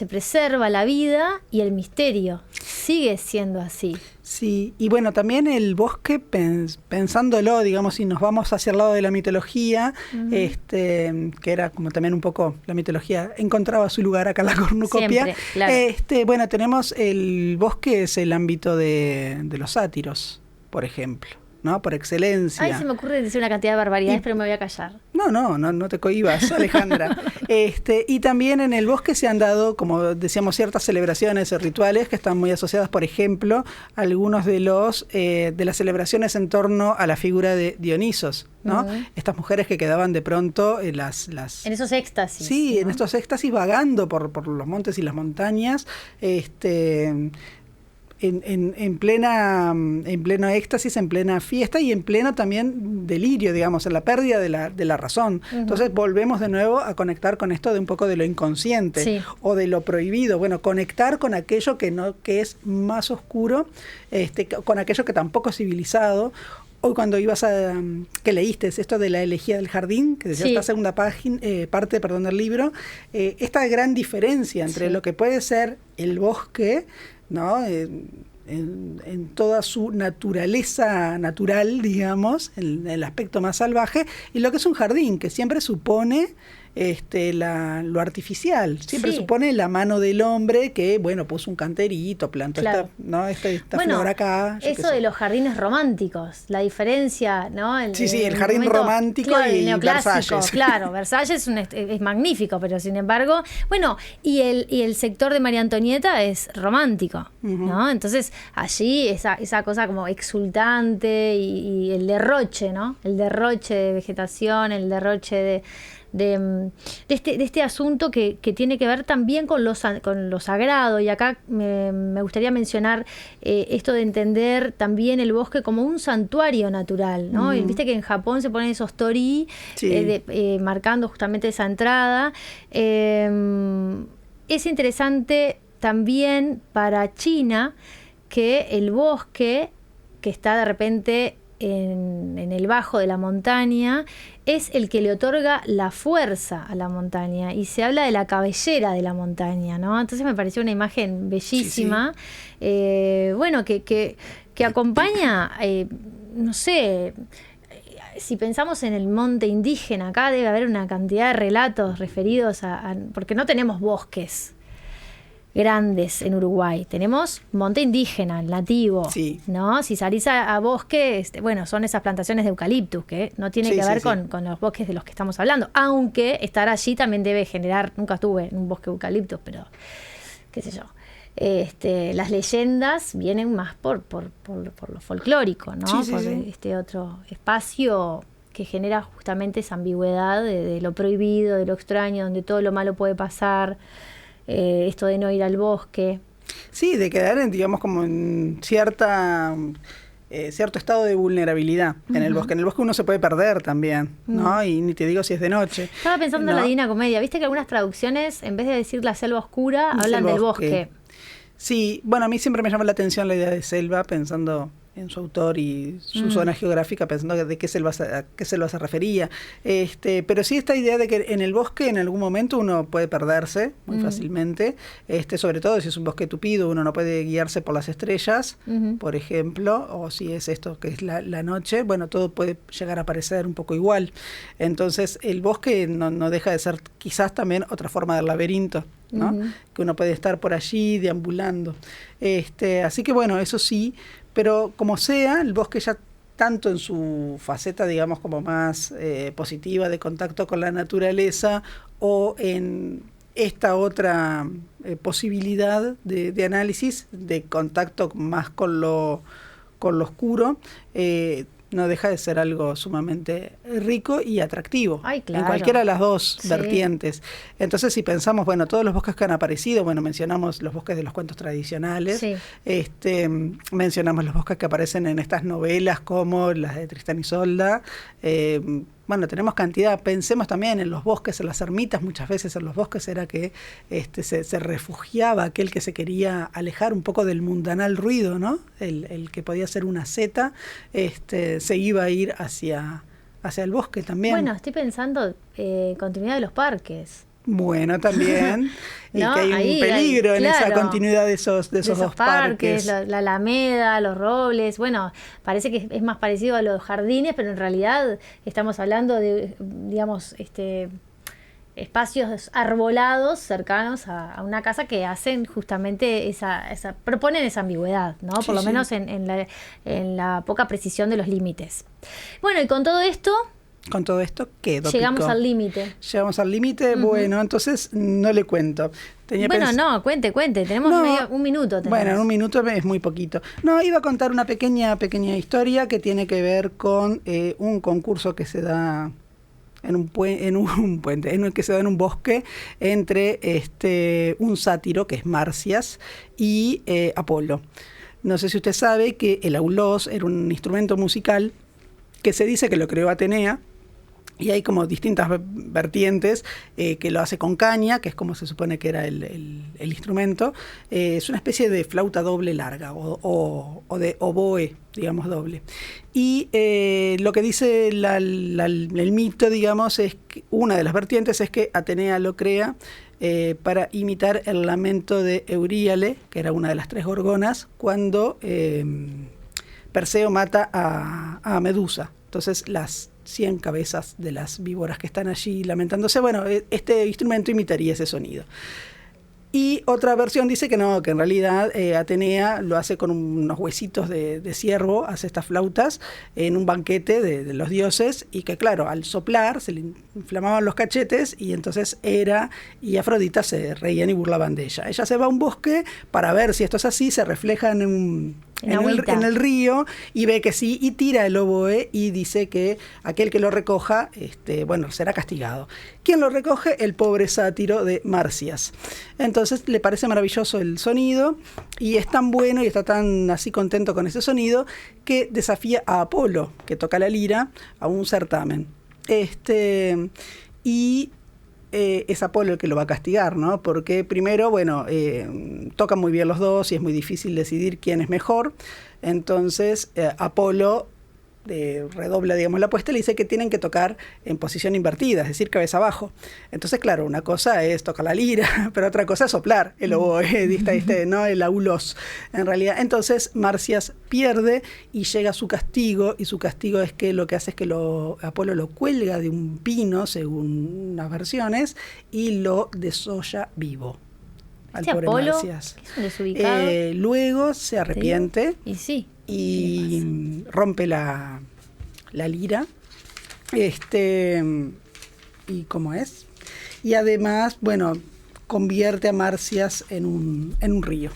preserva la vida y el misterio. Sigue siendo así. Sí, y bueno, también el bosque, pensándolo, digamos, si nos vamos hacia el lado de la mitología, que era como también un poco la mitología, encontraba su lugar acá en la cornucopia. Siempre, claro. Bueno, tenemos el bosque, es el ámbito de los sátiros, por ejemplo, ¿no? Por excelencia. Ay, se me ocurre decir una cantidad de barbaridades, pero me voy a callar. No te cohibas, Alejandra. Y también en el bosque se han dado, como decíamos, ciertas celebraciones y rituales que están muy asociadas, por ejemplo, a algunos de las celebraciones en torno a la figura de Dionisos, ¿no? Estas mujeres que quedaban de pronto en esos éxtasis. Sí, ¿no? En estos éxtasis vagando por los montes y las montañas, en pleno éxtasis, en plena fiesta y en pleno también delirio, digamos, en la pérdida de la razón. Entonces volvemos de nuevo a conectar con esto de un poco de lo inconsciente o de lo prohibido. Bueno, conectar con aquello que es más oscuro, con aquello que tampoco es civilizado. Hoy cuando que leíste esto de la elegía del jardín, que decía esta segunda parte del libro, esta gran diferencia entre lo que puede ser el bosque, ¿no? En toda su naturaleza natural, digamos, en el aspecto más salvaje, y lo que es un jardín, que siempre supone lo artificial, siempre supone la mano del hombre que, puso un canterito, plantó esta flor acá. Eso de los jardines románticos, la diferencia, ¿no? El jardín romántico y Versalles. Claro, Versalles es magnífico, pero sin embargo, y el sector de María Antonieta es romántico, ¿no? Entonces, allí esa cosa como exultante y el derroche, ¿no? El derroche de vegetación, el derroche de este asunto que tiene que ver también con lo sagrado. Y acá me gustaría mencionar esto de entender también el bosque como un santuario natural, ¿no? Y viste que en Japón se ponen esos torii, marcando justamente esa entrada. Es interesante también para China que el bosque que está de repente en el bajo de la montaña es el que le otorga la fuerza a la montaña, y se habla de la cabellera de la montaña, ¿no? Entonces me pareció una imagen bellísima, bueno, que acompaña, no sé, si pensamos en el monte indígena, acá debe haber una cantidad de relatos referidos porque no tenemos bosques grandes en Uruguay, tenemos monte indígena, el nativo, ¿no? Si salís a bosque, bueno, son esas plantaciones de eucaliptus, que no tiene que ver con los bosques de los que estamos hablando, aunque estar allí también debe generar, nunca estuve en un bosque de eucaliptus, pero qué sé yo, las leyendas vienen más por lo folclórico, ¿no? Este otro espacio que genera justamente esa ambigüedad de lo prohibido, de lo extraño, donde todo lo malo puede pasar. Esto de no ir al bosque. Sí, de quedar digamos, como en cierto estado de vulnerabilidad en el bosque. En el bosque uno se puede perder también, ¿no? Y ni te digo si es de noche. Estaba pensando en la Divina Comedia. Viste que algunas traducciones, en vez de decir la selva oscura, hablan del bosque. Sí, bueno, a mí siempre me llama la atención la idea de selva, pensando en su autor y su zona geográfica, pensando de qué selva se refería. Pero sí esta idea de que en el bosque en algún momento uno puede perderse muy fácilmente, sobre todo si es un bosque tupido, uno no puede guiarse por las estrellas, por ejemplo, o si es esto que es la noche, bueno, todo puede llegar a parecer un poco igual. Entonces el bosque no deja de ser quizás también otra forma del laberinto, ¿no? Que uno puede estar por allí deambulando. Así que bueno, eso sí. Pero como sea, el bosque ya tanto en su faceta, digamos, como más positiva de contacto con la naturaleza, o en esta otra posibilidad de análisis, de contacto más con lo oscuro, no deja de ser algo sumamente rico y atractivo. Ay, claro. En cualquiera de las dos vertientes. Entonces, si pensamos, bueno, todos los bosques que han aparecido, bueno, mencionamos los bosques de los cuentos tradicionales, mencionamos los bosques que aparecen en estas novelas como las de Tristán y Isolda, bueno, tenemos cantidad. Pensemos también en los bosques, en las ermitas. Muchas veces en los bosques era que se refugiaba aquel que se quería alejar un poco del mundanal ruido, ¿no? El que podía ser una seta, se iba a ir hacia el bosque también. Bueno, estoy pensando continuidad de los parques. Bueno, también. Y ¿no? Que hay un peligro en esa continuidad de esos dos parques. La Alameda, los Robles. Bueno, parece que es más parecido a los jardines, pero en realidad estamos hablando de, digamos, espacios arbolados cercanos a una casa que hacen justamente proponen esa ambigüedad, ¿no? Por lo menos en la poca precisión de los límites. Bueno, y con todo esto, ¿qué? Llegamos al límite. Llegamos al límite, bueno, entonces no le cuento. Cuente. Tenemos un minuto. Bueno, en un minuto es muy poquito. No, iba a contar una pequeña historia que tiene que ver con un concurso que se da en un puente, que se da en un bosque entre un sátiro, que es Marcias, y Apolo. No sé si usted sabe que el aulós era un instrumento musical que se dice que lo creó Atenea, y hay como distintas vertientes, que lo hace con caña, que es como se supone que era el instrumento. Es una especie de flauta doble larga o de oboe, digamos, doble. Y lo que dice el mito, digamos, es que una de las vertientes es que Atenea lo crea para imitar el lamento de Euríale, que era una de las 3 gorgonas, cuando Perseo mata a Medusa. Entonces las 100 cabezas de las víboras que están allí lamentándose, bueno, este instrumento imitaría ese sonido. Y otra versión dice que no, que en realidad Atenea lo hace con unos huesitos de ciervo, hace estas flautas en un banquete de los dioses, y que claro, al soplar se le inflamaban los cachetes, y entonces Hera y Afrodita se reían y burlaban de ella. Ella se va a un bosque para ver si esto es así, se refleja en en el río, y ve que sí, y tira el oboe y dice que aquel que lo recoja, será castigado. ¿Quién lo recoge? El pobre sátiro de Marcias. Entonces le parece maravilloso el sonido, y es tan bueno y está tan así contento con ese sonido que desafía a Apolo, que toca la lira, a un certamen. Es Apolo el que lo va a castigar, ¿no? Porque primero, tocan muy bien los dos y es muy difícil decidir quién es mejor. Entonces, Apolo redobla, digamos, la apuesta y le dice que tienen que tocar en posición invertida, es decir, cabeza abajo. Entonces, claro, una cosa es tocar la lira, pero otra cosa es soplar el oboe, ¿no? El aulos, en realidad. Entonces, Marcias pierde y llega a su castigo, y su castigo es que lo que hace es que Apolo lo cuelga de un pino, según unas versiones, y lo desolla vivo. Al pobre Apolo, Marcias. ¿qué es un desubicado? Luego se arrepiente. Y sí. Y rompe la lira. ¿Y cómo es? Y además, convierte a Marcias en un río.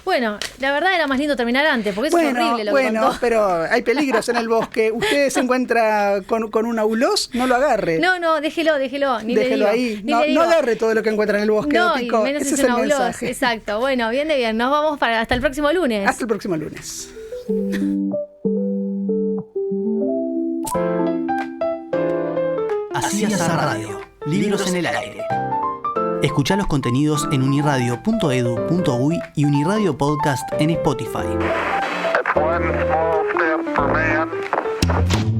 Bueno, la verdad era más lindo terminar antes, porque eso es horrible lo que contó. Pero hay peligros en el bosque. Usted se encuentra con un aulos, no lo agarre. No, déjelo. Déjelo ahí. No agarre todo lo que encuentra en el bosque. No, Otico. y menos Ese es es el un aulos. mensaje. Exacto. Bueno, bien. Nos vamos hasta el próximo lunes. Hasta el próximo lunes. Así es la radio. Libros en el aire. Escuchá los contenidos en uniradio.edu.uy y Uniradio Podcast en Spotify. That's one small step for man.